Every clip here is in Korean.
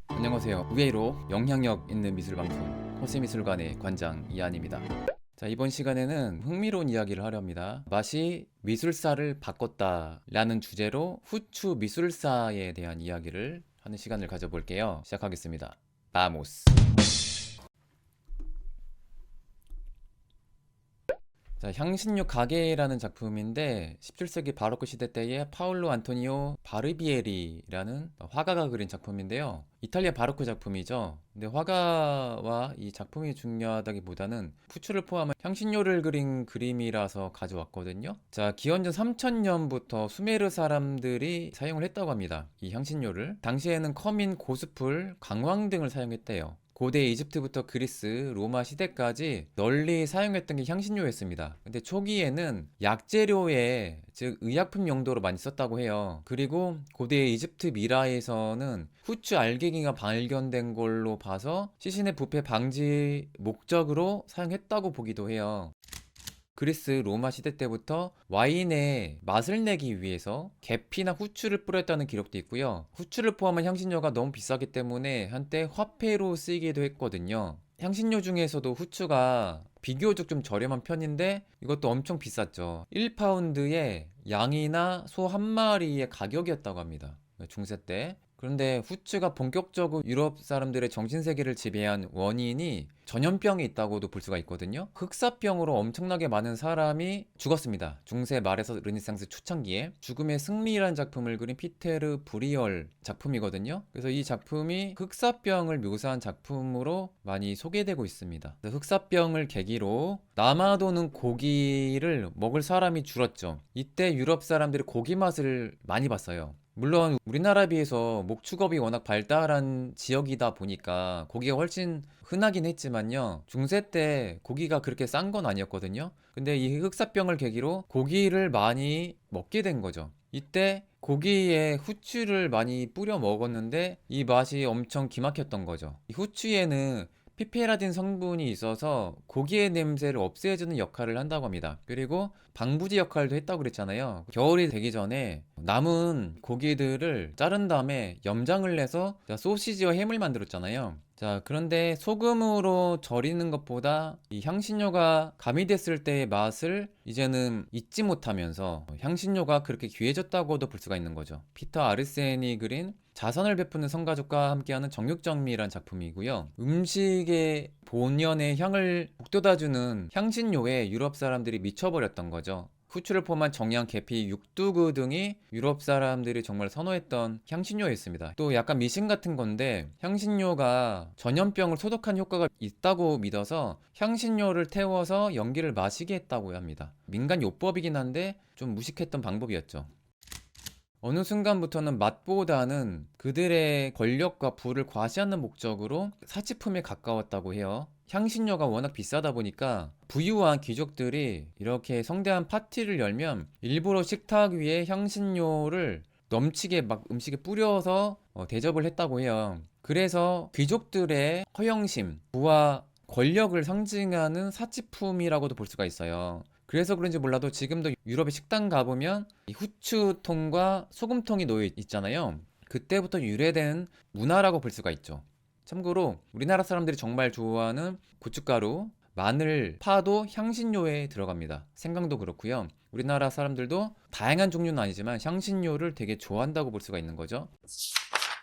안녕하세요. 의외로 영향력 있는 미술방송 호세미술관의 관장 이한입니다. 자, 이번 시간에는 흥미로운 이야기를 하려 합니다. 맛이 미술사를 바꿨다 라는 주제로 후추 미술사에 대한 이야기를 하는 시간을 가져볼게요. 시작하겠습니다. 바모스. 자, 향신료 가게라는 작품인데 17세기 바로크 시대 때에 파울로 안토니오 바르비에리라는 화가가 그린 작품인데요. 이탈리아 바로크 작품이죠. 근데 화가와 이 작품이 중요하다기보다는 후추를 포함한 향신료를 그린 그림이라서 가져왔거든요. 자, 기원전 3000년부터 수메르 사람들이 사용을 했다고 합니다. 이 향신료를. 당시에는 커민, 고수풀, 강황 등을 사용했대요. 고대 이집트부터 그리스, 로마 시대까지 널리 사용했던 게 향신료였습니다. 근데 초기에는 약재료에, 즉 의약품 용도로 많이 썼다고 해요. 그리고 고대 이집트 미라에서는 후추 알갱이가 발견된 걸로 봐서 시신의 부패 방지 목적으로 사용했다고 보기도 해요. 그리스 로마 시대 때부터 와인에 맛을 내기 위해서 계피나 후추를 뿌렸다는 기록도 있고요. 후추를 포함한 향신료가 너무 비싸기 때문에 한때 화폐로 쓰이기도 했거든요. 향신료 중에서도 후추가 비교적 좀 저렴한 편인데 이것도 엄청 비쌌죠. 1파운드에 양이나 소 한 마리의 가격이었다고 합니다. 중세 때. 그런데 후추가 본격적으로 유럽 사람들의 정신세계를 지배한 원인이 전염병이 있다고도 볼 수가 있거든요. 흑사병으로 엄청나게 많은 사람이 죽었습니다. 중세 말에서 르네상스 초창기에 죽음의 승리라는 작품을 그린 피테르 브리얼 작품이거든요. 그래서 이 작품이 흑사병을 묘사한 작품으로 많이 소개되고 있습니다. 흑사병을 계기로 남아도는 고기를 먹을 사람이 줄었죠. 이때 유럽 사람들이 고기 맛을 많이 봤어요. 물론 우리나라에 비해서 목축업이 워낙 발달한 지역이다 보니까 고기가 훨씬 흔하긴 했지만요. 중세 때 고기가 그렇게 싼 건 아니었거든요. 근데 이 흑사병을 계기로 고기를 많이 먹게 된 거죠. 이때 고기에 후추를 많이 뿌려 먹었는데 이 맛이 엄청 기막혔던 거죠. 이 후추에는 피페라딘 성분이 있어서 고기의 냄새를 없애주는 역할을 한다고 합니다. 그리고 방부제 역할도 했다고 그랬잖아요. 겨울이 되기 전에 남은 고기들을 자른 다음에 염장을 내서 소시지와 햄을 만들었잖아요. 자, 그런데 소금으로 절이는 것보다 이 향신료가 가미됐을 때의 맛을 이제는 잊지 못하면서 향신료가 그렇게 귀해졌다고도 볼 수가 있는 거죠. 피터 아르센이 그린 자선을 베푸는 성가족과 함께하는 정육정미란 작품이고요. 음식의 본연의 향을 북돋아주는 향신료에 유럽 사람들이 미쳐버렸던 거죠. 후추를 포함한 정향, 계피, 육두구 등이 유럽 사람들이 정말 선호했던 향신료였습니다. 또 약간 미신 같은 건데 향신료가 전염병을 소독한 효과가 있다고 믿어서 향신료를 태워서 연기를 마시게 했다고 합니다. 민간 요법이긴 한데 좀 무식했던 방법이었죠. 어느 순간부터는 맛보다는 그들의 권력과 부를 과시하는 목적으로 사치품에 가까웠다고 해요. 향신료가 워낙 비싸다 보니까 부유한 귀족들이 이렇게 성대한 파티를 열면 일부러 식탁 위에 향신료를 넘치게 막 음식에 뿌려서 대접을 했다고 해요. 그래서 귀족들의 허영심, 부와 권력을 상징하는 사치품이라고도 볼 수가 있어요. 그래서 그런지 몰라도 지금도 유럽의 식당 가보면 이 후추통과 소금통이 놓여 있잖아요. 그때부터 유래된 문화라고 볼 수가 있죠. 참고로 우리나라 사람들이 정말 좋아하는 고춧가루, 마늘, 파도 향신료에 들어갑니다. 생강도 그렇고요. 우리나라 사람들도 다양한 종류는 아니지만 향신료를 되게 좋아한다고 볼 수가 있는 거죠.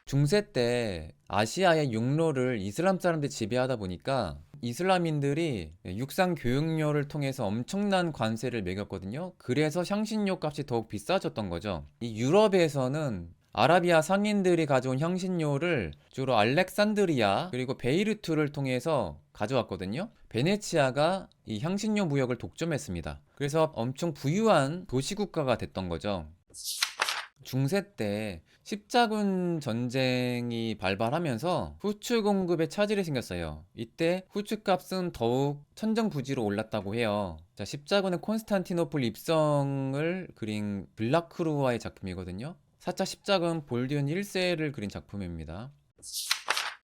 중세 때 아시아의 육로를 이슬람 사람들이 지배하다 보니까 이슬람인들이 육상 교육료를 통해서 엄청난 관세를 매겼거든요. 그래서 향신료 값이 더욱 비싸졌던 거죠. 이 유럽에서는 아라비아 상인들이 가져온 향신료를 주로 알렉산드리아 그리고 베이루트를 통해서 가져왔거든요. 베네치아가 이 향신료 무역을 독점했습니다. 그래서 엄청 부유한 도시국가가 됐던 거죠. 중세 때 십자군 전쟁이 발발하면서 후추 공급에 차질이 생겼어요. 이때 후추 값은 더욱 천정부지로 올랐다고 해요. 자, 십자군의 콘스탄티노플 입성을 그린 블라크루아의 작품이거든요. 4차 십자군 볼디온 1세를 그린 작품입니다.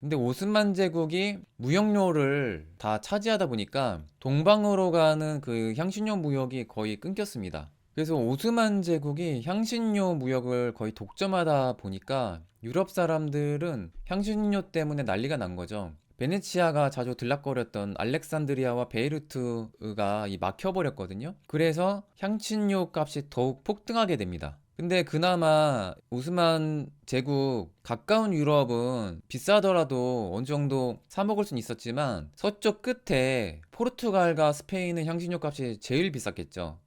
근데 오스만 제국이 무역료를 다 차지하다 보니까 동방으로 가는 그 향신료 무역이 거의 끊겼습니다. 그래서 오스만 제국이 향신료 무역을 거의 독점하다 보니까 유럽 사람들은 향신료 때문에 난리가 난 거죠. 베네치아가 자주 들락거렸던 알렉산드리아와 베이루트가 막혀버렸거든요. 그래서 향신료 값이 더욱 폭등하게 됩니다. 근데 그나마 오스만 제국 가까운 유럽은 비싸더라도 어느 정도 사 먹을 수는 있었지만 서쪽 끝에 포르투갈과 스페인은 향신료 값이 제일 비쌌겠죠.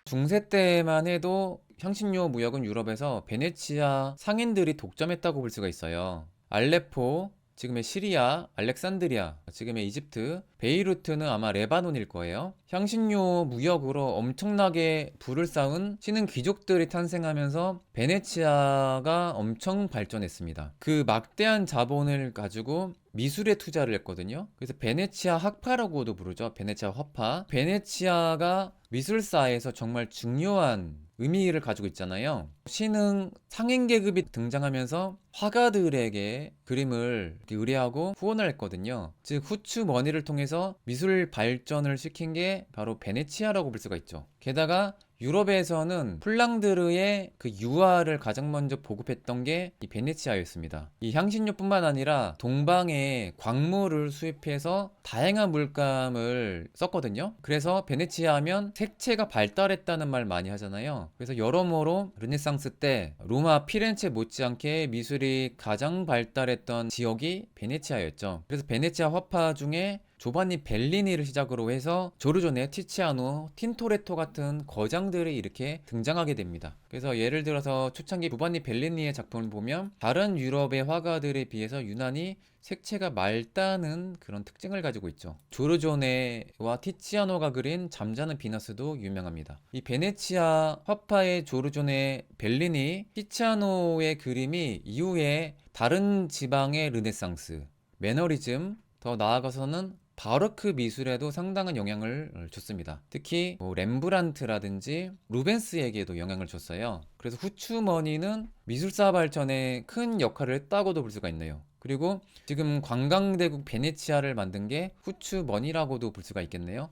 중세 때만 해도 향신료 무역은 유럽에서 베네치아 상인들이 독점했다고 볼 수가 있어요. 알레포, 지금의 시리아, 알렉산드리아, 지금의 이집트, 베이루트는 아마 레바논일 거예요. 향신료 무역으로 엄청나게 부를 쌓은 신흥 귀족들이 탄생하면서 베네치아가 엄청 발전했습니다. 그 막대한 자본을 가지고 미술에 투자를 했거든요. 그래서 베네치아 학파라고도 부르죠. 베네치아 화파. 베네치아가 미술사에서 정말 중요한 의미를 가지고 있잖아요. 신흥 상인 계급이 등장하면서 화가들에게 그림을 의뢰하고 후원을 했거든요. 즉 후추 머니를 통해서 미술 발전을 시킨 게 바로 베네치아라고 볼 수가 있죠. 게다가 유럽에서는 폴랑드르의 그 유화를 가장 먼저 보급했던 게 이 베네치아였습니다. 이 향신료뿐만 아니라 동방에 광물을 수입해서 다양한 물감을 썼거든요. 그래서 베네치아 하면 색채가 발달했다는 말 많이 하잖아요. 그래서 여러모로 르네상스 때 로마 피렌체 못지않게 미술이 가장 발달했던 지역이 베네치아였죠. 그래서 베네치아 화파 중에 조반니 벨리니를 시작으로 해서 조르조네, 티치아노, 틴토레토 같은 거장들이 이렇게 등장하게 됩니다. 그래서 예를 들어서 초창기 조반니 벨리니의 작품을 보면 다른 유럽의 화가들에 비해서 유난히 색채가 맑다는 그런 특징을 가지고 있죠. 조르조네와 티치아노가 그린 잠자는 비너스도 유명합니다. 이 베네치아 화파의 조르조네, 벨리니, 티치아노의 그림이 이후에 다른 지방의 르네상스, 매너리즘, 더 나아가서는 바로크 미술에도 상당한 영향을 줬습니다. 특히 렘브란트라든지 루벤스에게도 영향을 줬어요. 그래서 후추머니는 미술사 발전에 큰 역할을 했다고도 볼 수가 있네요. 그리고 지금 관광대국 베네치아를 만든 게 후추머니라고도 볼 수가 있겠네요.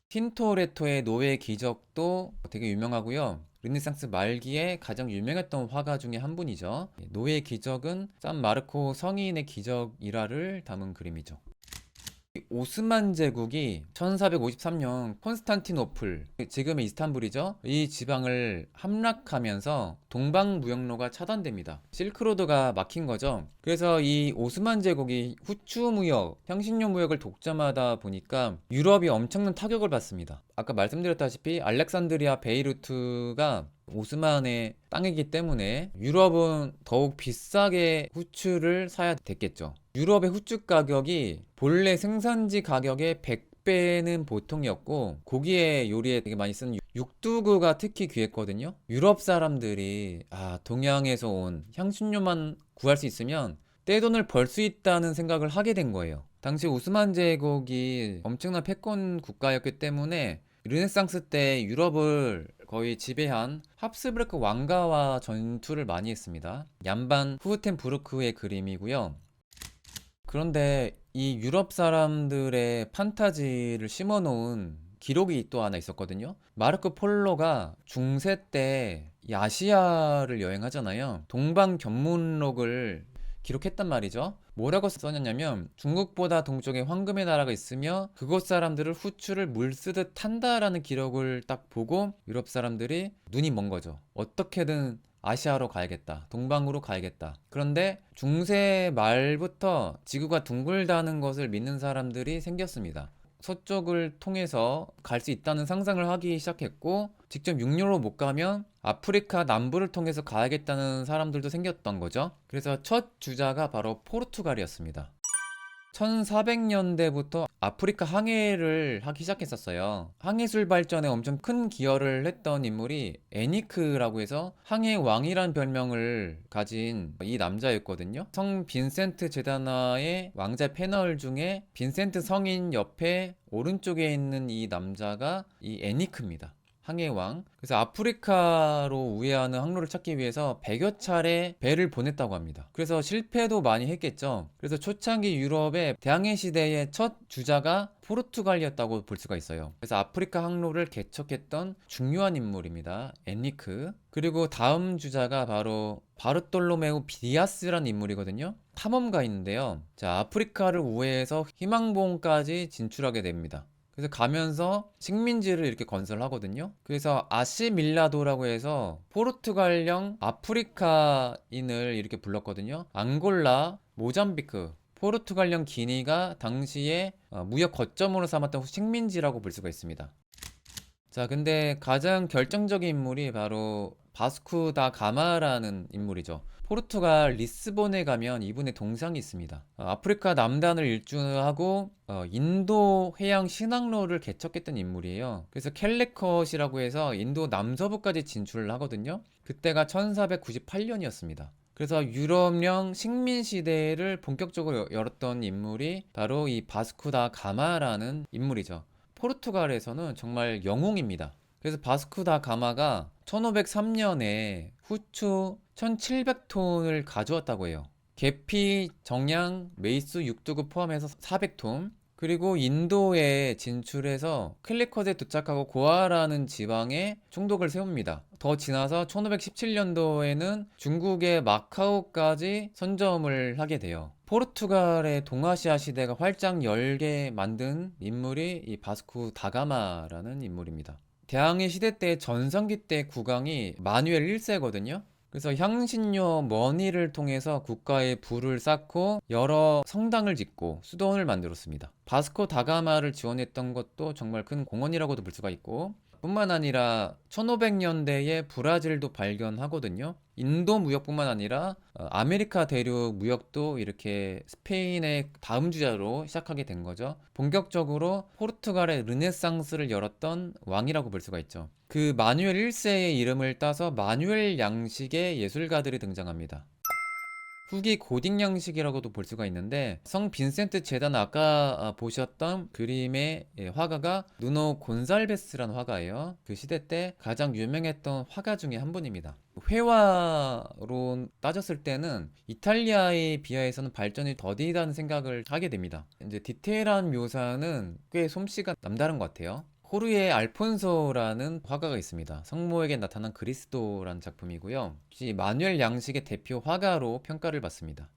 틴토레토의 노예 기적도 되게 유명하고요. 르네상스 말기에 가장 유명했던 화가 중에 한 분이죠. 노예 기적은 산 마르코 성인의 기적 일화를 담은 그림이죠. 오스만 제국이 1453년 콘스탄티노플, 지금의 이스탄불이죠. 이 지방을 함락하면서 동방 무역로가 차단됩니다. 실크로드가 막힌 거죠. 그래서 이 오스만 제국이 후추 무역, 향신료 무역을 독점하다 보니까 유럽이 엄청난 타격을 받습니다. 아까 말씀드렸다시피 알렉산드리아 베이루트가 오스만의 땅이기 때문에 유럽은 더욱 비싸게 후추를 사야 됐겠죠. 유럽의 후추 가격이 본래 생산지 가격의 100배는 보통이었고 고기에 요리에 되게 많이 쓰는 육두구가 특히 귀했거든요. 유럽 사람들이 동양에서 온 향신료만 구할 수 있으면 떼돈을 벌 수 있다는 생각을 하게 된 거예요. 당시 오스만 제국이 엄청난 패권 국가였기 때문에 르네상스 때 유럽을 거의 지배한 합스부르크 왕가와 전투를 많이 했습니다. 얀반 후텐부르크의 그림이고요. 그런데 이 유럽 사람들의 판타지를 심어놓은 기록이 또 하나 있었거든요. 마르코 폴로가 중세 때 이 아시아를 여행하잖아요. 동방견문록을 기록했단 말이죠. 뭐라고 써놨냐면 중국보다 동쪽에 황금의 나라가 있으며 그곳 사람들을 후추를 물쓰듯 탄다라는 기록을 딱 보고 유럽 사람들이 눈이 먼 거죠. 어떻게든 아시아로 가야겠다. 동방으로 가야겠다. 그런데 중세 말부터 지구가 둥글다는 것을 믿는 사람들이 생겼습니다. 서쪽을 통해서 갈 수 있다는 상상을 하기 시작했고 직접 육로로 못 가면 아프리카 남부를 통해서 가야겠다는 사람들도 생겼던 거죠. 그래서 첫 주자가 바로 포르투갈이었습니다. 1400년대부터 아프리카 항해를 하기 시작했었어요. 항해술 발전에 엄청 큰 기여를 했던 인물이 애니크라고 해서 항해 왕이란 별명을 가진 이 남자였거든요. 성 빈센트 제다나의 왕자 패널 중에 빈센트 성인 옆에 오른쪽에 있는 이 남자가 이 애니크입니다. 항해왕. 그래서 아프리카로 우회하는 항로를 찾기 위해서 100여 차례 배를 보냈다고 합니다. 그래서 실패도 많이 했겠죠. 그래서 초창기 유럽의 대항해 시대의 첫 주자가 포르투갈이었다고 볼 수가 있어요. 그래서 아프리카 항로를 개척했던 중요한 인물입니다. 엔리크. 그리고 다음 주자가 바로 바르톨로메우 디아스라는 인물이거든요. 탐험가인데요. 자, 아프리카를 우회해서 희망봉까지 진출하게 됩니다. 그래서 가면서 식민지를 이렇게 건설하거든요. 그래서 아시밀라도라고 해서 포르투갈령 아프리카인을 이렇게 불렀거든요. 앙골라, 모잠비크, 포르투갈령 기니가 당시에 무역 거점으로 삼았던 식민지라고 볼 수가 있습니다. 자, 근데 가장 결정적인 인물이 바로 바스쿠 다 가마라는 인물이죠. 포르투갈 리스본에 가면 이분의 동상이 있습니다. 아프리카 남단을 일주하고 인도 해양 신항로를 개척했던 인물이에요. 그래서 캘리컷이라고 해서 인도 남서부까지 진출을 하거든요. 그때가 1498년이었습니다. 그래서 유럽령 식민 시대를 본격적으로 열었던 인물이 바로 이 바스쿠 다 가마라는 인물이죠. 포르투갈에서는 정말 영웅입니다. 그래서 바스쿠 다 가마가 1503년에 후추 1700톤을 가져왔다고 해요. 계피, 정량, 메이수, 육두구 포함해서 400톤. 그리고 인도에 진출해서 캘리컷에 도착하고 고아라는 지방에 총독을 세웁니다. 더 지나서 1517년도에는 중국의 마카오까지 선점을 하게 돼요. 포르투갈의 동아시아 시대가 활짝 열게 만든 인물이 이 바스쿠 다가마라는 인물입니다. 대항해 시대 때 전성기 때 국왕이 마누엘 1세거든요. 그래서 향신료 머니를 통해서 국가에 부를 쌓고 여러 성당을 짓고 수도원을 만들었습니다. 바스코 다가마를 지원했던 것도 정말 큰 공헌이라고도 볼 수가 있고, 뿐만 아니라 1500년대에 브라질도 발견하거든요. 인도 무역뿐만 아니라 아메리카 대륙 무역도 이렇게 스페인의 다음 주자로 시작하게 된 거죠. 본격적으로 포르투갈의 르네상스를 열었던 왕이라고 볼 수가 있죠. 그 마누엘 1세의 이름을 따서 마누엘 양식의 예술가들이 등장합니다. 후기 고딕 양식이라고도 볼 수가 있는데, 성 빈센트 재단 아까 보셨던 그림의 화가가 누노 곤살베스라는 화가예요. 그 시대 때 가장 유명했던 화가 중에 한 분입니다. 회화로 따졌을 때는 이탈리아에 비하해서는 발전이 더디다는 생각을 하게 됩니다. 이제 디테일한 묘사는 꽤 솜씨가 남다른 것 같아요. 호르에 알폰소라는 화가가 있습니다. 성모에게 나타난 그리스도라는 작품이고요. 마누엘 양식의 대표 화가로 평가를 받습니다.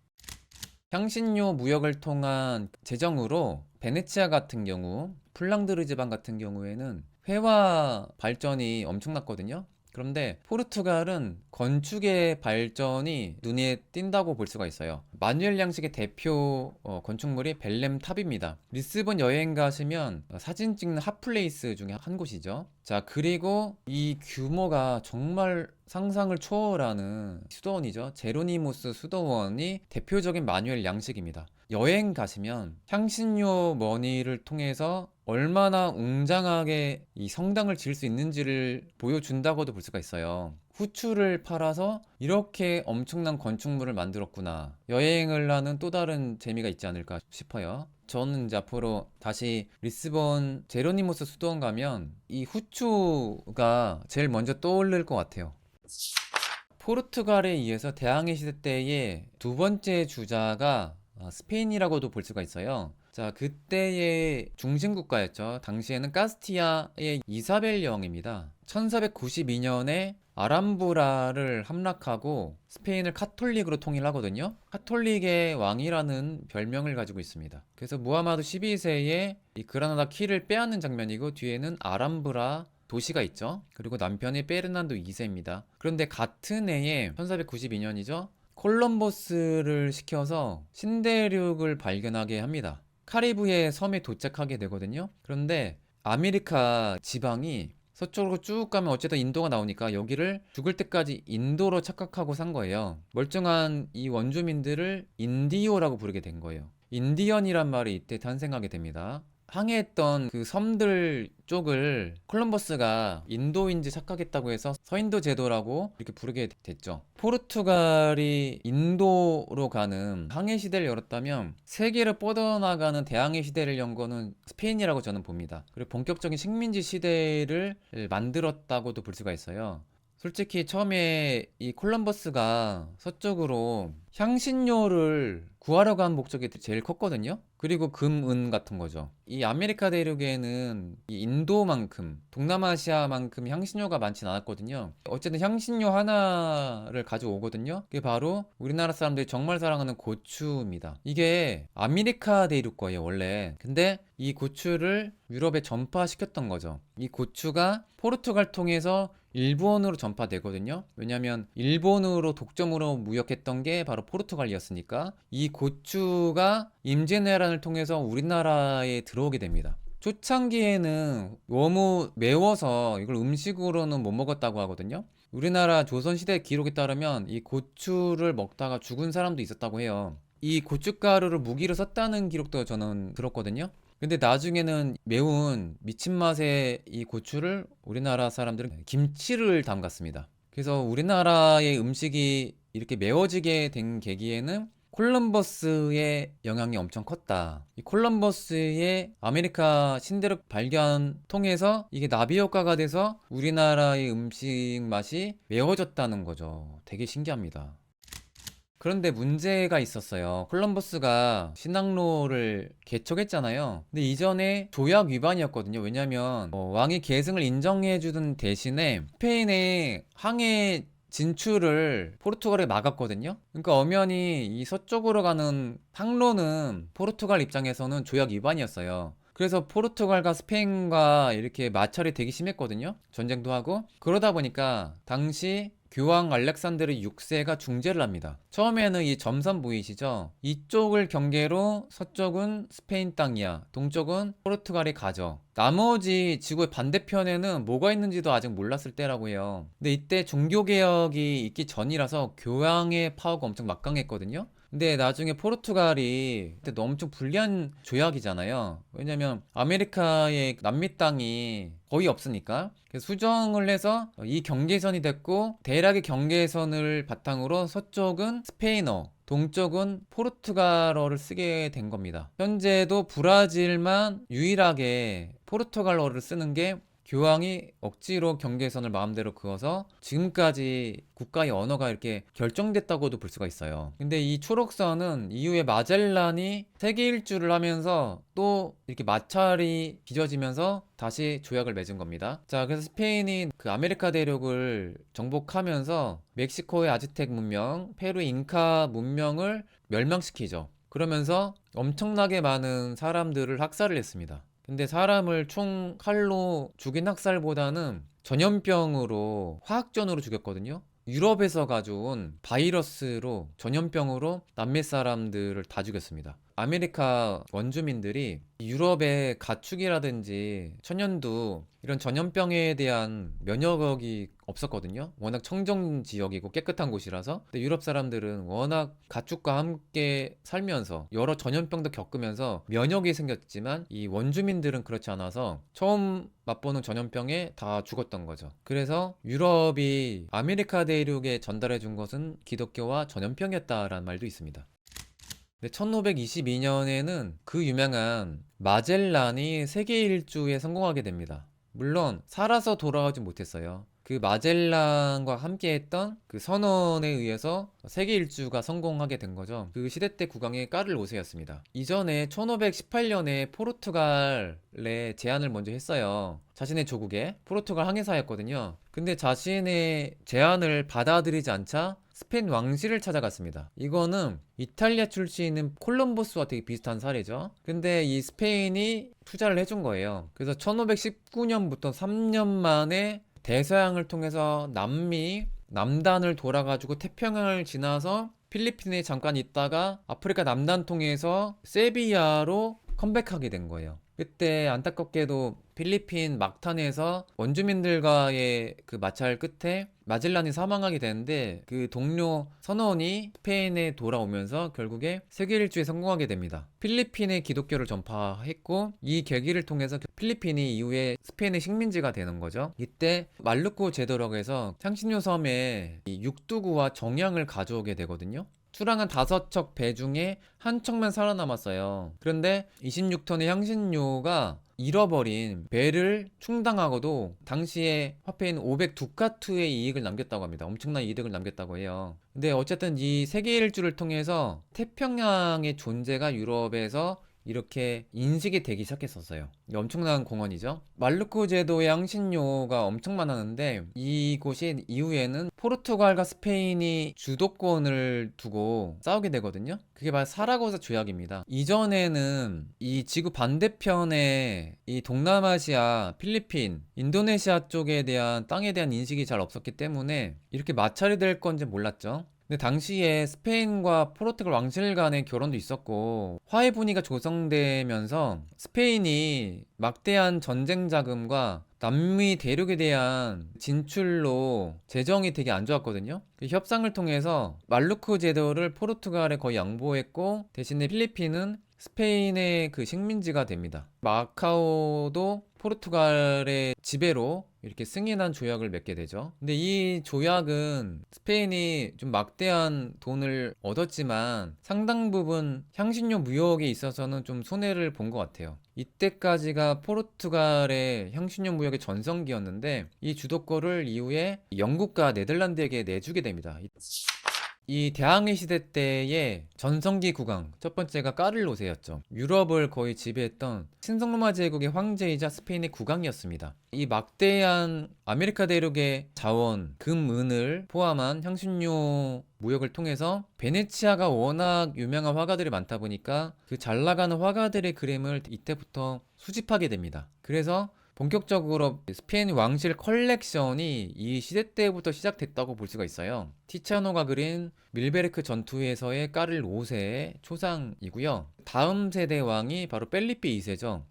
향신료 무역을 통한 재정으로 베네치아 같은 경우, 플랑드르 지방 같은 경우에는 회화 발전이 엄청났거든요. 그런데 포르투갈은 건축의 발전이 눈에 띈다고 볼 수가 있어요. 마누엘 양식의 대표 건축물이 벨렘 탑입니다. 리스본 여행 가시면 사진 찍는 핫플레이스 중에 한 곳이죠. 자, 그리고 이 규모가 정말 상상을 초월하는 수도원이죠. 제로니모스 수도원이 대표적인 마누엘 양식입니다. 여행 가시면 향신료 머니를 통해서 얼마나 웅장하게 이 성당을 지을 수 있는지를 보여준다고도 볼 수가 있어요. 후추를 팔아서 이렇게 엄청난 건축물을 만들었구나. 여행을 하는 또 다른 재미가 있지 않을까 싶어요. 저는 이제 앞으로 다시 리스본 제로니모스 수도원 가면 이 후추가 제일 먼저 떠오를 것 같아요. 포르투갈에 의해서 대항해 시대 때의 두 번째 주자가 스페인이라고도 볼 수가 있어요. 자, 그때의 중심국가였죠. 당시에는 카스티아의 이사벨 여왕입니다. 1492년에 아람브라를 함락하고 스페인을 카톨릭으로 통일하거든요. 카톨릭의 왕이라는 별명을 가지고 있습니다. 그래서 무하마드 12세의 이 그라나다 키를 빼앗는 장면이고, 뒤에는 아람브라 도시가 있죠. 그리고 남편이 페르난도 2세입니다. 그런데 같은 해에 1492년이죠. 콜럼버스를 시켜서 신대륙을 발견하게 합니다. 카리브해 섬에 도착하게 되거든요. 그런데 아메리카 지방이 서쪽으로 쭉 가면 어쨌든 인도가 나오니까 여기를 죽을 때까지 인도로 착각하고 산 거예요. 멀쩡한 이 원주민들을 인디오라고 부르게 된 거예요. 인디언이란 말이 이때 탄생하게 됩니다. 항해했던 그 섬들 쪽을 콜럼버스가 인도인지 착각했다고 해서 서인도 제도라고 이렇게 부르게 됐죠. 포르투갈이 인도로 가는 항해 시대를 열었다면 세계를 뻗어나가는 대항해 시대를 연 거는 스페인이라고 저는 봅니다. 그리고 본격적인 식민지 시대를 만들었다고도 볼 수가 있어요. 솔직히 처음에 이 콜럼버스가 서쪽으로 향신료를 구하러 간 목적이 제일 컸거든요. 그리고 금, 은 같은 거죠. 이 아메리카 대륙에는 이 인도만큼, 동남아시아만큼 향신료가 많진 않았거든요. 어쨌든 향신료 하나를 가져오거든요. 그게 바로 우리나라 사람들이 정말 사랑하는 고추입니다. 이게 아메리카 대륙 거예요, 원래. 근데 이 고추를 유럽에 전파시켰던 거죠. 이 고추가 포르투갈 통해서 일본으로 전파되거든요. 왜냐면 일본으로 독점으로 무역했던 게 바로 포르투갈이었으니까 이 고추가 임진왜란을 통해서 우리나라에 들어오게 됩니다. 초창기에는 너무 매워서 이걸 음식으로는 못 먹었다고 하거든요. 우리나라 조선시대 기록에 따르면 이 고추를 먹다가 죽은 사람도 있었다고 해요. 이 고춧가루를 무기로 썼다는 기록도 저는 들었거든요. 근데 나중에는 매운 미친 맛의 이 고추를 우리나라 사람들은 김치를 담갔습니다. 그래서 우리나라의 음식이 이렇게 매워지게 된 계기에는 콜럼버스의 영향이 엄청 컸다. 이 콜럼버스의 아메리카 신대륙 발견 통해서 이게 나비 효과가 돼서 우리나라의 음식 맛이 매워졌다는 거죠. 되게 신기합니다. 그런데 문제가 있었어요. 콜럼버스가 신항로를 개척했잖아요. 근데 이전에 조약 위반이었거든요. 왜냐면 왕이 계승을 인정해주던 대신에 스페인의 항해 진출을 포르투갈에 막았거든요. 그러니까 엄연히 이 서쪽으로 가는 항로는 포르투갈 입장에서는 조약 위반이었어요. 그래서 포르투갈과 스페인과 이렇게 마찰이 되게 심했거든요. 전쟁도 하고. 그러다 보니까 당시 교황 알렉산드르 6세가 중재를 합니다. 처음에는 이 점선 보이시죠? 이쪽을 경계로 서쪽은 스페인 땅이야. 동쪽은 포르투갈이 가져. 나머지 지구의 반대편에는 뭐가 있는지도 아직 몰랐을 때라고 해요. 근데 이때 종교개혁이 있기 전이라서 교황의 파워가 엄청 막강했거든요. 근데 나중에 포르투갈이 그때 엄청 불리한 조약이잖아요. 왜냐면 아메리카의 남미 땅이 거의 없으니까. 그래서 수정을 해서 이 경계선이 됐고 대략의 경계선을 바탕으로 서쪽은 스페인어, 동쪽은 포르투갈어를 쓰게 된 겁니다. 현재도 브라질만 유일하게 포르투갈어를 쓰는 게 교황이 억지로 경계선을 마음대로 그어서 지금까지 국가의 언어가 이렇게 결정됐다고도 볼 수가 있어요. 근데 이 초록선은 이후에 마젤란이 세계 일주를 하면서 또 이렇게 마찰이 빚어지면서 다시 조약을 맺은 겁니다. 자, 그래서 스페인이 그 아메리카 대륙을 정복하면서 멕시코의 아즈텍 문명, 페루의 잉카 문명을 멸망시키죠. 그러면서 엄청나게 많은 사람들을 학살을 했습니다. 근데 사람을 총 칼로 죽인 학살보다는 전염병으로 화학전으로 죽였거든요. 유럽에서 가져온 바이러스로 전염병으로 남미 사람들을 다 죽였습니다. 아메리카 원주민들이 유럽의 가축이라든지 천연두 이런 전염병에 대한 면역력이 없었거든요. 워낙 청정 지역이고 깨끗한 곳이라서. 근데 유럽 사람들은 워낙 가축과 함께 살면서 여러 전염병도 겪으면서 면역이 생겼지만 이 원주민들은 그렇지 않아서 처음 맛보는 전염병에 다 죽었던 거죠. 그래서 유럽이 아메리카 대륙에 전달해 준 것은 기독교와 전염병이었다라는 말도 있습니다. 1522년에는 그 유명한 마젤란이 세계 일주에 성공하게 됩니다. 물론 살아서 돌아오지 못했어요. 그 마젤란과 함께했던 그 선원에 의해서 세계 일주가 성공하게 된 거죠. 그 시대 때 국왕이 까를 5세였습니다. 이전에 1518년에 포르투갈에 제안을 먼저 했어요. 자신의 조국에 포르투갈 항해사였거든요. 근데 자신의 제안을 받아들이지 않자 스페인 왕실을 찾아갔습니다. 이거는 이탈리아 출신인 콜럼버스와 되게 비슷한 사례죠. 근데 이 스페인이 투자를 해준 거예요. 그래서 1519년부터 3년 만에 대서양을 통해서 남미, 남단을 돌아가지고 태평양을 지나서 필리핀에 잠깐 있다가 아프리카 남단 통해서 세비야로 컴백하게 된 거예요. 그때 안타깝게도 필리핀 막탄에서 원주민들과의 그 마찰 끝에 마젤란이 사망하게 되는데 그 동료 선원이 스페인에 돌아오면서 결국에 세계 일주에 성공하게 됩니다. 필리핀의 기독교를 전파했고 이 계기를 통해서 필리핀이 이후에 스페인의 식민지가 되는 거죠. 이때 말루코 제도라고 해서 향신료 섬에 이 육두구와 정향을 가져오게 되거든요. 출항한 5척 배 중에 한 척만 살아남았어요. 그런데 26톤의 향신료가 잃어버린 배를 충당하고도 당시에 화폐인 500두카트의 이익을 남겼다고 합니다. 엄청난 이득을 남겼다고 해요. 근데 어쨌든 이 세계 일주를 통해서 태평양의 존재가 유럽에서 이렇게 인식이 되기 시작했었어요. 엄청난 공원이죠. 말루크 제도의 향신료가 엄청 많았는데 이곳이 이후에는 포르투갈과 스페인이 주도권을 두고 싸우게 되거든요. 그게 바로 사라고사 조약입니다. 이전에는 이 지구 반대편에 이 동남아시아, 필리핀, 인도네시아 쪽에 대한 땅에 대한 인식이 잘 없었기 때문에 이렇게 마찰이 될 건지 몰랐죠. 근데 당시에 스페인과 포르투갈 왕실 간의 결혼도 있었고 화해 분위기가 조성되면서 스페인이 막대한 전쟁 자금과 남미 대륙에 대한 진출로 재정이 되게 안 좋았거든요. 그 협상을 통해서 말루크 제도를 포르투갈에 거의 양보했고 대신에 필리핀은 스페인의 그 식민지가 됩니다. 마카오도 포르투갈의 지배로 이렇게 승인한 조약을 맺게 되죠. 근데 이 조약은 스페인이 좀 막대한 돈을 얻었지만 상당 부분 향신료 무역에 있어서는 좀 손해를 본 것 같아요. 이때까지가 포르투갈의 향신료 무역의 전성기였는데 이 주도권을 이후에 영국과 네덜란드에게 내주게 됩니다. 이 대항해 시대 때의 전성기 국왕 첫 번째가 까를로세였죠. 유럽을 거의 지배했던 신성로마 제국의 황제이자 스페인의 국왕이었습니다. 이 막대한 아메리카 대륙의 자원, 금, 은을 포함한 향신료 무역을 통해서 베네치아가 워낙 유명한 화가들이 많다 보니까 그 잘 나가는 화가들의 그림을 이때부터 수집하게 됩니다. 그래서 본격적으로 스페인 왕실 컬렉션이 이 시대 때부터 시작됐다고 볼 수가 있어요. 티차노가 그린 밀베르크 전투에서의 까를 5세의 초상이고요. 다음 세대 왕이 바로 펠리페 2세죠.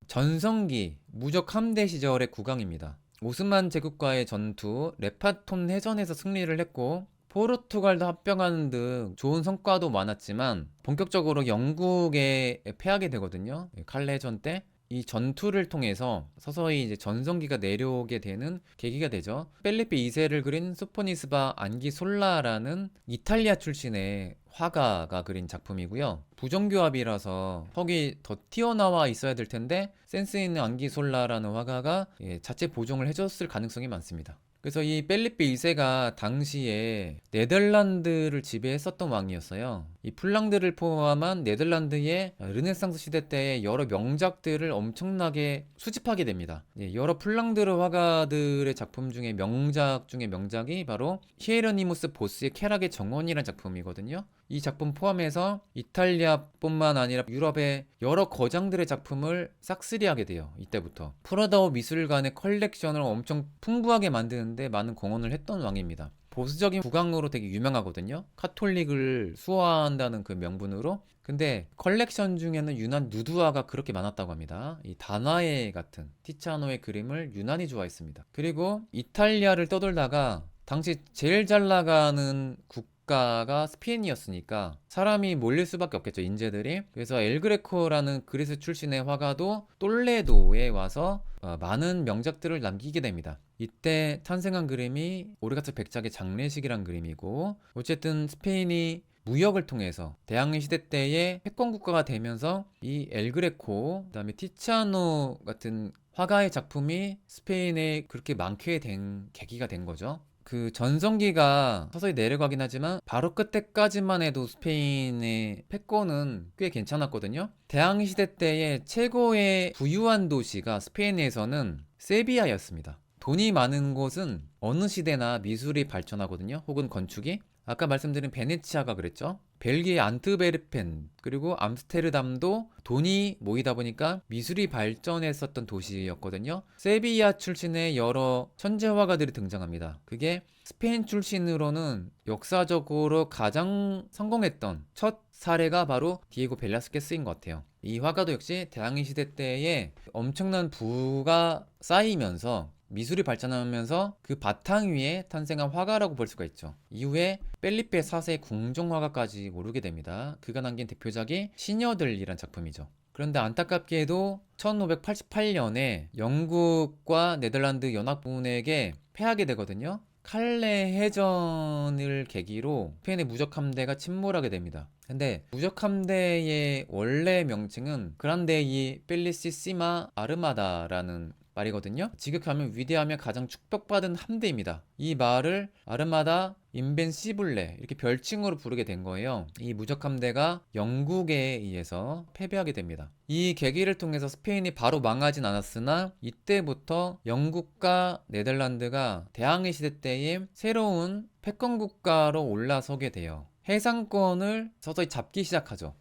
전성기 무적 함대 시절의 국왕입니다. 오스만 제국과의 전투 레파톤 해전에서 승리를 했고 포르투갈도 합병하는 등 좋은 성과도 많았지만 본격적으로 영국에 패하게 되거든요. 칼레 해전 때. 이 전투를 통해서 서서히 이제 전성기가 내려오게 되는 계기가 되죠. 펠리페 2세를 그린 소포니스바 안기솔라라는 이탈리아 출신의 화가가 그린 작품이고요. 부정교합이라서 턱이 더 튀어나와 있어야 될 텐데 센스 있는 안기솔라라는 화가가 자체 보정을 해줬을 가능성이 많습니다. 그래서 이 펠리페 2세가 당시에 네덜란드를 지배했었던 왕이었어요. 이 플랑드를 포함한 네덜란드의 르네상스 시대 때의 여러 명작들을 엄청나게 수집하게 됩니다. 여러 플랑드르 화가들의 작품 중에 명작 중에 명작이 바로 히에로니무스 보스의 쾌락의 정원이라는 작품이거든요. 이 작품 포함해서 이탈리아뿐만 아니라 유럽의 여러 거장들의 작품을 싹쓸이하게 돼요. 이때부터 프라다오 미술관의 컬렉션을 엄청 풍부하게 만드는데 많은 공헌을 했던 왕입니다. 보수적인 국왕으로 되게 유명하거든요. 카톨릭을 수호한다는 그 명분으로. 근데 컬렉션 중에는 유난 누드화가 그렇게 많았다고 합니다. 이 다나에 같은 티차노의 그림을 유난히 좋아했습니다. 그리고 이탈리아를 떠돌다가 당시 제일 잘 나가는 국가가 스페인이었으니까 사람이 몰릴 수밖에 없겠죠, 인재들이. 그래서 엘그레코라는 그리스 출신의 화가도 똘레도에 와서 많은 명작들을 남기게 됩니다. 이때 탄생한 그림이 오르가스 백작의 장례식이란 그림이고, 어쨌든 스페인이 무역을 통해서 대항해 시대 때의 패권 국가가 되면서 이 엘그레코, 그다음에 티치아노 같은 화가의 작품이 스페인에 그렇게 많게 된 계기가 된 거죠. 그 전성기가 서서히 내려가긴 하지만 바로 그때까지만 해도 스페인의 패권은 꽤 괜찮았거든요. 대항해 시대 때의 최고의 부유한 도시가 스페인에서는 세비야였습니다. 돈이 많은 곳은 어느 시대나 미술이 발전하거든요. 혹은 건축이. 아까 말씀드린 베네치아가 그랬죠. 벨기에 안트베르펜 그리고 암스테르담도 돈이 모이다 보니까 미술이 발전했었던 도시였거든요. 세비야 출신의 여러 천재 화가들이 등장합니다. 그게 스페인 출신으로는 역사적으로 가장 성공했던 첫 사례가 바로 디에고 벨라스케스인 것 같아요. 이 화가도 역시 대항해 시대 때에 엄청난 부가 쌓이면서 미술이 발전하면서 그 바탕 위에 탄생한 화가라고 볼 수가 있죠. 이후에 펠리페 4세 궁정화가까지 오르게 됩니다. 그가 남긴 대표작이 시녀들이란 작품이죠. 그런데 안타깝게도 1588년에 영국과 네덜란드 연합군에게 패하게 되거든요. 칼레 해전을 계기로 스페인의 무적 함대가 침몰하게 됩니다. 근데 무적 함대의 원래 명칭은 그란데이 펠리시시마 아르마다라는 말이거든요. 지극하면 위대하며 가장 축복받은 함대입니다. 이 말을 아르마다 인벤시블레 이렇게 별칭으로 부르게 된 거예요. 이 무적 함대가 영국에 의해서 패배하게 됩니다. 이 계기를 통해서 스페인이 바로 망하진 않았으나 이때부터 영국과 네덜란드가 대항해 시대 때의 새로운 패권 국가로 올라서게 돼요. 해상권을 서서히 잡기 시작하죠.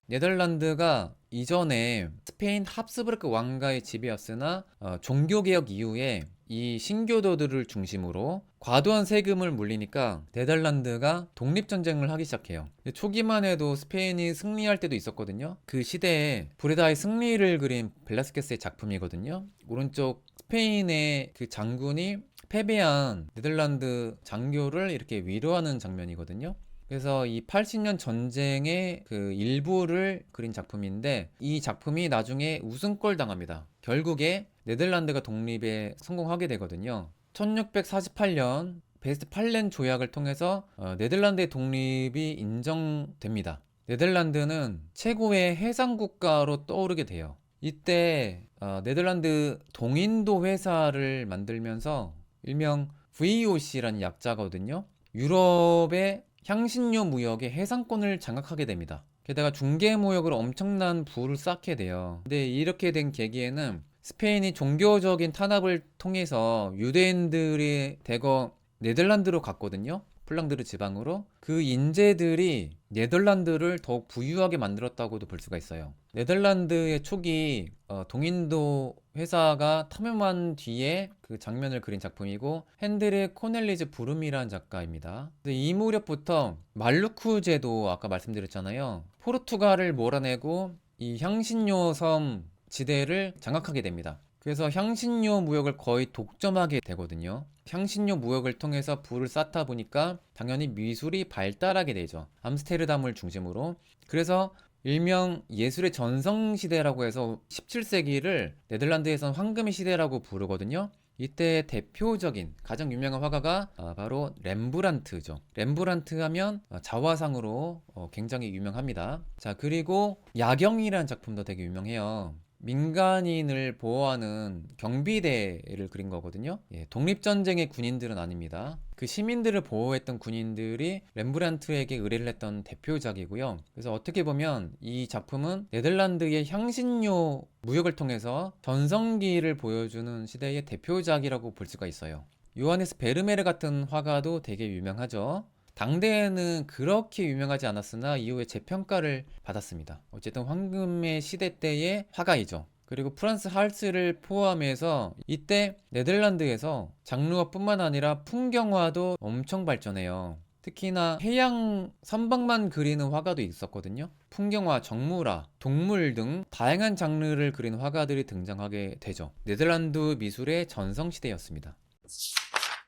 네덜란드가 이전에 스페인 합스부르크 왕가의 지배였으나 종교개혁 이후에 이 신교도들을 중심으로 과도한 세금을 물리니까 네덜란드가 독립전쟁을 하기 시작해요. 초기만 해도 스페인이 승리할 때도 있었거든요. 그 시대에 브레다의 승리를 그린 벨라스케스의 작품이거든요. 오른쪽 스페인의 그 장군이 패배한 네덜란드 장교를 이렇게 위로하는 장면이거든요. 그래서 이 80년 전쟁의 그 일부를 그린 작품인데 이 작품이 나중에 우승골 당합니다. 결국에 네덜란드가 독립에 성공하게 되거든요. 1648년 베스트팔렌 조약을 통해서 네덜란드의 독립이 인정됩니다. 네덜란드는 최고의 해상국가로 떠오르게 돼요. 이때 네덜란드 동인도 회사를 만들면서 일명 VOC라는 약자거든요. 유럽의 향신료 무역의 해상권을 장악하게 됩니다. 게다가 중개 무역으로 엄청난 부를 쌓게 돼요. 근데 이렇게 된 계기에는 스페인이 종교적인 탄압을 통해서 유대인들이 대거 네덜란드로 갔거든요. 플랑드르 지방으로. 그 인재들이 네덜란드를 더욱 부유하게 만들었다고도 볼 수가 있어요. 네덜란드의 초기 동인도 회사가 탐험한 뒤에 그 장면을 그린 작품이고 핸드릭 코넬리즈 부름이라는 작가입니다. 이 무렵부터 말루크 제도 아까 말씀드렸잖아요. 포르투갈을 몰아내고 이 향신료 섬 지대를 장악하게 됩니다. 그래서 향신료 무역을 거의 독점하게 되거든요. 향신료 무역을 통해서 부를 쌓다 보니까 당연히 미술이 발달하게 되죠. 암스테르담을 중심으로. 그래서 일명 예술의 전성시대라고 해서 17세기를 네덜란드에선 황금의 시대라고 부르거든요. 이때 대표적인 가장 유명한 화가가 바로 렘브란트죠. 렘브란트 하면 자화상으로 굉장히 유명합니다. 자, 그리고 야경이라는 작품도 되게 유명해요. 민간인을 보호하는 경비대를 그린 거거든요. 예, 독립전쟁의 군인들은 아닙니다. 그 시민들을 보호했던 군인들이 렘브란트에게 의뢰를 했던 대표작이고요. 그래서 어떻게 보면 이 작품은 네덜란드의 향신료 무역을 통해서 전성기를 보여주는 시대의 대표작이라고 볼 수가 있어요. 요하네스 베르메르 같은 화가도 되게 유명하죠. 당대에는 그렇게 유명하지 않았으나 이후에 재평가를 받았습니다. 어쨌든 황금의 시대 때의 화가이죠. 그리고 프란스 할스를 포함해서 이때 네덜란드에서 장르화뿐만 아니라 풍경화도 엄청 발전해요. 특히나 해양 선박만 그리는 화가도 있었거든요. 풍경화, 정물화, 동물 등 다양한 장르를 그린 화가들이 등장하게 되죠. 네덜란드 미술의 전성시대였습니다.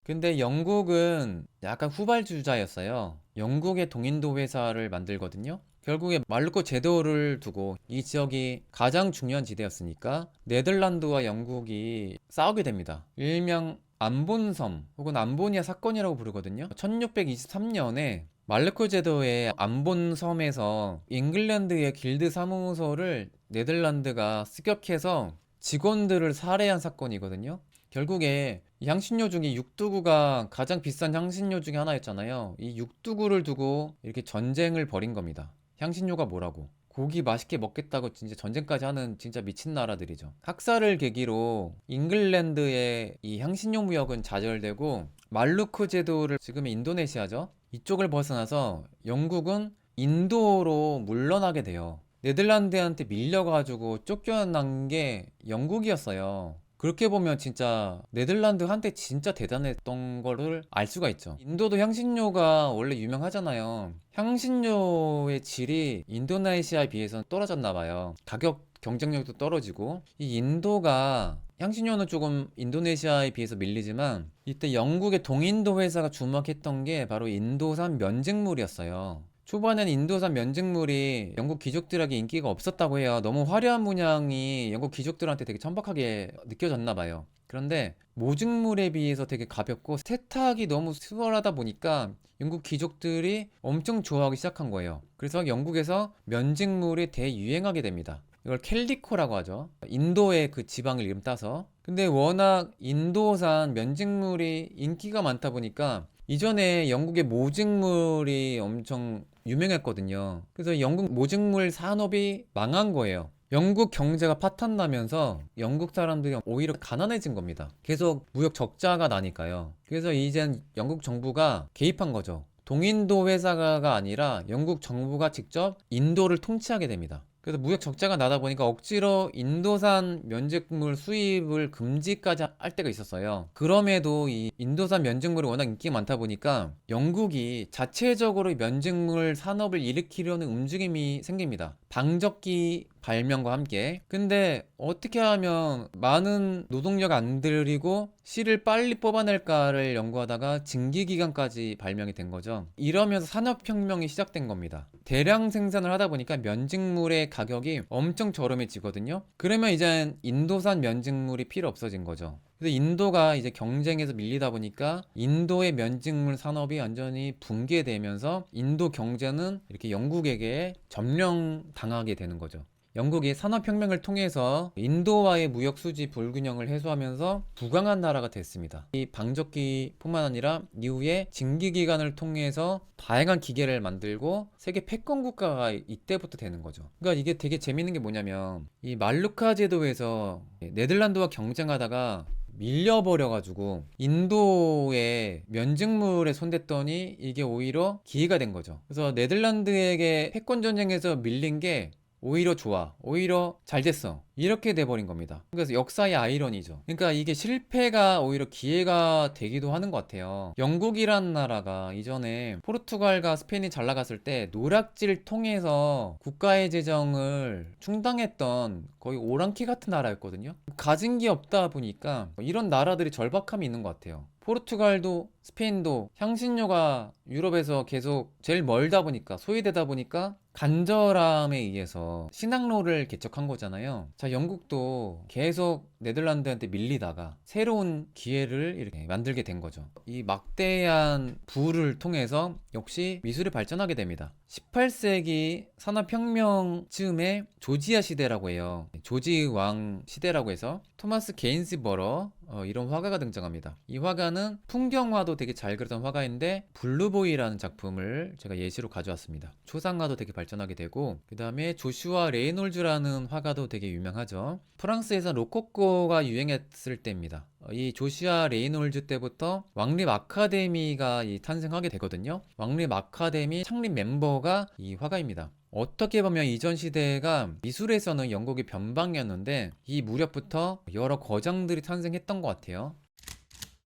근데 영국은 약간 후발주자였어요. 영국의 동인도 회사를 만들거든요. 결국에 말루코 제도를 두고 이 지역이 가장 중요한 지대였으니까 네덜란드와 영국이 싸우게 됩니다. 일명 안본섬 혹은 안보니아 사건이라고 부르거든요. 1623년에 말르코 제도의 안본섬에서 잉글랜드의 길드 사무소를 네덜란드가 습격해서 직원들을 살해한 사건이거든요. 결국에 향신료 중에 육두구가 가장 비싼 향신료 중에 하나였잖아요. 이 육두구를 두고 이렇게 전쟁을 벌인 겁니다. 향신료가 뭐라고? 고기 맛있게 먹겠다고 진짜 전쟁까지 하는 진짜 미친 나라들이죠. 학살을 계기로 잉글랜드의 이 향신료 무역은 좌절되고 말루크 제도를 지금의 인도네시아죠. 이쪽을 벗어나서 영국은 인도로 물러나게 돼요. 네덜란드한테 밀려가지고 쫓겨난 게 영국이었어요. 그렇게 보면 진짜 네덜란드 한때 진짜 대단했던 거를 알 수가 있죠. 인도도 향신료가 원래 유명하잖아요. 향신료의 질이 인도네시아에 비해서는 떨어졌나 봐요. 가격 경쟁력도 떨어지고 이 인도가 향신료는 조금 인도네시아에 비해서 밀리지만 이때 영국의 동인도 회사가 주목했던 게 바로 인도산 면직물이었어요. 초반엔 인도산 면직물이 영국 귀족들에게 인기가 없었다고 해요. 너무 화려한 문양이 영국 귀족들한테 되게 천박하게 느껴졌나 봐요. 그런데 모직물에 비해서 되게 가볍고 세탁이 너무 수월하다 보니까 영국 귀족들이 엄청 좋아하기 시작한 거예요. 그래서 영국에서 면직물이 대유행하게 됩니다. 이걸 캘리코라고 하죠. 인도의 그 지방을 이름 따서. 근데 워낙 인도산 면직물이 인기가 많다 보니까 이전에 영국의 모직물이 엄청 유명했거든요. 그래서 영국 모직물 산업이 망한 거예요. 영국 경제가 파탄나면서 영국 사람들이 오히려 가난해진 겁니다. 계속 무역 적자가 나니까요. 그래서 이젠 영국 정부가 개입한 거죠. 동인도 회사가 아니라 영국 정부가 직접 인도를 통치하게 됩니다. 그래서 무역 적자가 나다 보니까 억지로 인도산 면직물 수입을 금지까지 할 때가 있었어요. 그럼에도 이 인도산 면직물이 워낙 인기가 많다 보니까 영국이 자체적으로 면직물 산업을 일으키려는 움직임이 생깁니다. 방적기 발명과 함께. 근데 어떻게 하면 많은 노동력 안 들이고 실을 빨리 뽑아낼까를 연구하다가 증기기관까지 발명이 된 거죠. 이러면서 산업혁명이 시작된 겁니다. 대량 생산을 하다 보니까 면직물의 가격이 엄청 저렴해지거든요. 그러면 이제 인도산 면직물이 필요 없어진 거죠. 그래서 인도가 이제 경쟁에서 밀리다 보니까 인도의 면직물 산업이 완전히 붕괴되면서 인도 경제는 이렇게 영국에게 점령당하게 되는 거죠. 영국이 산업혁명을 통해서 인도와의 무역 수지 불균형을 해소하면서 부강한 나라가 됐습니다. 이 방적기뿐만 아니라 이후에 증기기관을 통해서 다양한 기계를 만들고 세계 패권 국가가 이때부터 되는 거죠. 그러니까 이게 되게 재밌는 게 뭐냐면 이 말루카 제도에서 네덜란드와 경쟁하다가 밀려버려가지고 인도의 면직물에 손댔더니 이게 오히려 기회가 된 거죠. 그래서 네덜란드에게 패권 전쟁에서 밀린 게 오히려 좋아. 오히려 잘 됐어. 이렇게 돼버린 겁니다. 그래서 역사의 아이러니죠. 그러니까 이게 실패가 오히려 기회가 되기도 하는 것 같아요. 영국이란 나라가 이전에 포르투갈과 스페인이 잘 나갔을 때 노략질 통해서 국가의 재정을 충당했던 거의 오랑캐 같은 나라였거든요. 가진 게 없다 보니까 이런 나라들이 절박함이 있는 것 같아요. 포르투갈도 스페인도 향신료가 유럽에서 계속 제일 멀다 보니까 소외되다 보니까 간절함에 의해서 신항로를 개척한 거잖아요. 자, 영국도 계속 네덜란드한테 밀리다가 새로운 기회를 이렇게 만들게 된 거죠. 이 막대한 부를 통해서 역시 미술이 발전하게 됩니다. 18세기 산업혁명 즈음에 조지아 시대라고 해요. 조지 왕 시대라고 해서 토마스 게인스버러 이런 화가가 등장합니다. 이 화가는 풍경화도 되게 잘 그렸던 화가인데 블루보이라는 작품을 제가 예시로 가져왔습니다. 초상화도 되게 발전하게 되고 그 다음에 조슈아 레이놀즈라는 화가도 되게 유명하죠. 프랑스에서 로코코가 유행했을 때입니다. 이 조슈아 레이놀즈 때부터 왕립 아카데미가 탄생하게 되거든요. 왕립 아카데미 창립 멤버가 이 화가입니다. 어떻게 보면 이전 시대가 미술에서는 영국의 변방이었는데 이 무렵부터 여러 거장들이 탄생했던 것 같아요.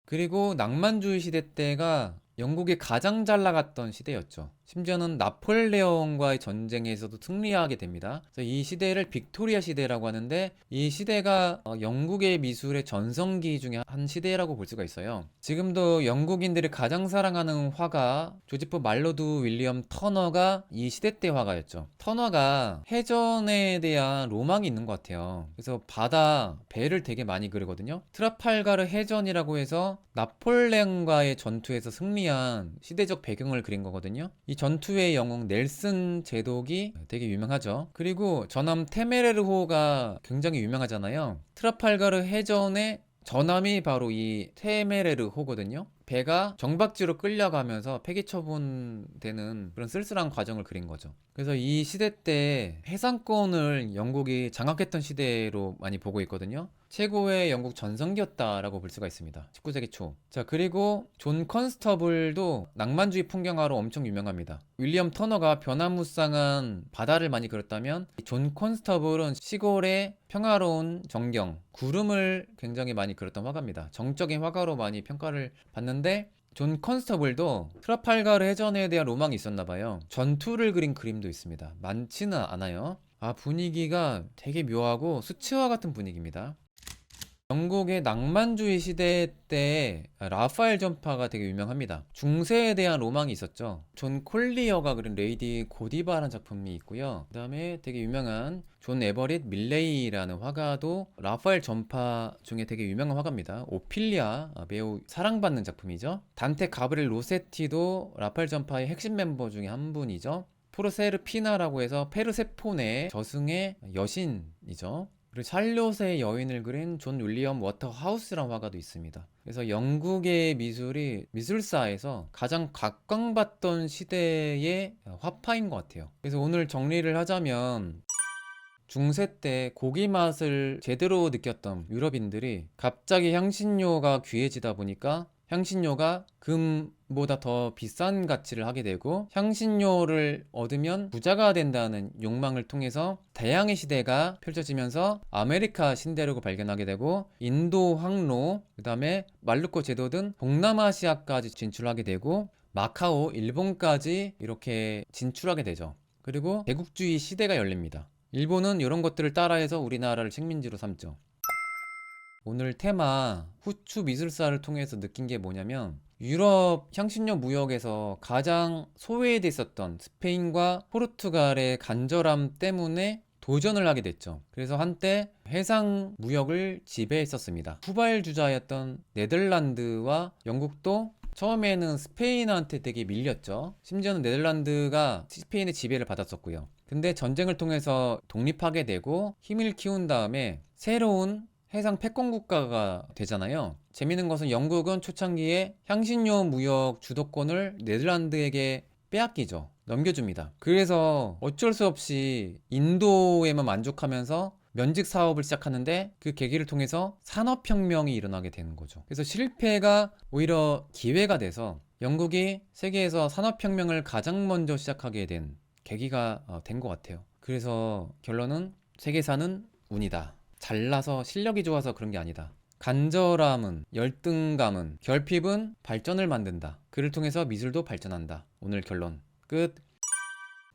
그리고 낭만주의 시대 때가 영국이 가장 잘 나갔던 시대였죠. 심지어는 나폴레옹과의 전쟁에서도 승리하게 됩니다. 그래서 이 시대를 빅토리아 시대라고 하는데 이 시대가 영국의 미술의 전성기 중에 한 시대라고 볼 수가 있어요. 지금도 영국인들이 가장 사랑하는 화가 조지프 말로드 윌리엄 터너가 이 시대 때 화가였죠. 터너가 해전에 대한 로망이 있는 것 같아요. 그래서 바다, 배를 되게 많이 그리거든요. 트라팔가르 해전이라고 해서 나폴레옹과의 전투에서 승리한 시대적 배경을 그린 거거든요. 이 전투의 영웅 넬슨 제독이 되게 유명하죠. 그리고 전함 테메레르호가 굉장히 유명하잖아요. 트라팔가르 해전의 전함이 바로 이 테메레르호거든요. 배가 정박지로 끌려가면서 폐기 처분되는 그런 쓸쓸한 과정을 그린 거죠. 그래서 이 시대 때 해상권을 영국이 장악했던 시대로 많이 보고 있거든요. 최고의 영국 전성기였다라고 볼 수가 있습니다. 19세기 초. 자, 그리고 존 컨스터블도 낭만주의 풍경화로 엄청 유명합니다. 윌리엄 터너가 변화무쌍한 바다를 많이 그렸다면 존 컨스터블은 시골의 평화로운 정경, 구름을 굉장히 많이 그렸던 화가입니다. 정적인 화가로 많이 평가를 받는데 존 컨스터블도 트라팔가르 해전에 대한 로망이 있었나 봐요. 전투를 그린 그림도 있습니다. 많지는 않아요. 분위기가 되게 묘하고 수채화 같은 분위기입니다. 영국의 낭만주의 시대 때 라파엘 전파가 되게 유명합니다. 중세에 대한 로망이 있었죠. 존 콜리어가 그린 레이디 고디바라는 작품이 있고요. 그 다음에 되게 유명한 존 에버릿 밀레이라는 화가도 라파엘 전파 중에 되게 유명한 화가입니다. 오피리아, 매우 사랑받는 작품이죠. 단테 가브리엘 로세티도 라파엘 전파의 핵심 멤버 중에 한 분이죠. 포르세르피나라고 해서 페르세폰의 저승의 여신이죠. 그리고 샬롯의 여인을 그린 존 윌리엄 워터하우스라는 화가도 있습니다. 그래서 영국의 미술이 미술사에서 가장 각광받던 시대의 화파인 것 같아요. 그래서 오늘 정리를 하자면 중세 때 고기 맛을 제대로 느꼈던 유럽인들이 갑자기 향신료가 귀해지다 보니까 향신료가 금보다 더 비싼 가치를 하게 되고, 향신료를 얻으면 부자가 된다는 욕망을 통해서 다양의 시대가 펼쳐지면서 아메리카 신대륙을 발견하게 되고, 인도 항로, 그 다음에 말루코 제도 등 동남아시아까지 진출하게 되고, 마카오, 일본까지 이렇게 진출하게 되죠. 그리고 제국주의 시대가 열립니다. 일본은 이런 것들을 따라해서 우리나라를 식민지로 삼죠. 오늘 테마 후추 미술사를 통해서 느낀 게 뭐냐면, 유럽 향신료 무역에서 가장 소외됐었던 스페인과 포르투갈의 간절함 때문에 도전을 하게 됐죠. 그래서 한때 해상 무역을 지배했었습니다. 후발 주자였던 네덜란드와 영국도 처음에는 스페인한테 되게 밀렸죠. 심지어는 네덜란드가 스페인의 지배를 받았었고요. 근데 전쟁을 통해서 독립하게 되고 힘을 키운 다음에 새로운 해상 패권 국가가 되잖아요. 재밌는 것은 영국은 초창기에 향신료 무역 주도권을 네덜란드에게 빼앗기죠. 넘겨줍니다. 그래서 어쩔 수 없이 인도에만 만족하면서 면직 사업을 시작하는데, 그 계기를 통해서 산업혁명이 일어나게 되는 거죠. 그래서 실패가 오히려 기회가 돼서 영국이 세계에서 산업혁명을 가장 먼저 시작하게 된 계기가 된 것 같아요. 그래서 결론은 세계사는 운이다. 잘나서 실력이 좋아서 그런 게 아니다. 간절함은, 열등감은, 결핍은 발전을 만든다. 그를 통해서 미술도 발전한다. 오늘 결론 끝.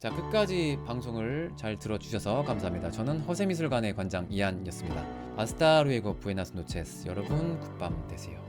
자, 끝까지 방송을 잘 들어주셔서 감사합니다. 저는 허세미술관의 관장 이한이었습니다. 아스타 루에고 부에나스 노체스. 여러분 굿밤 되세요.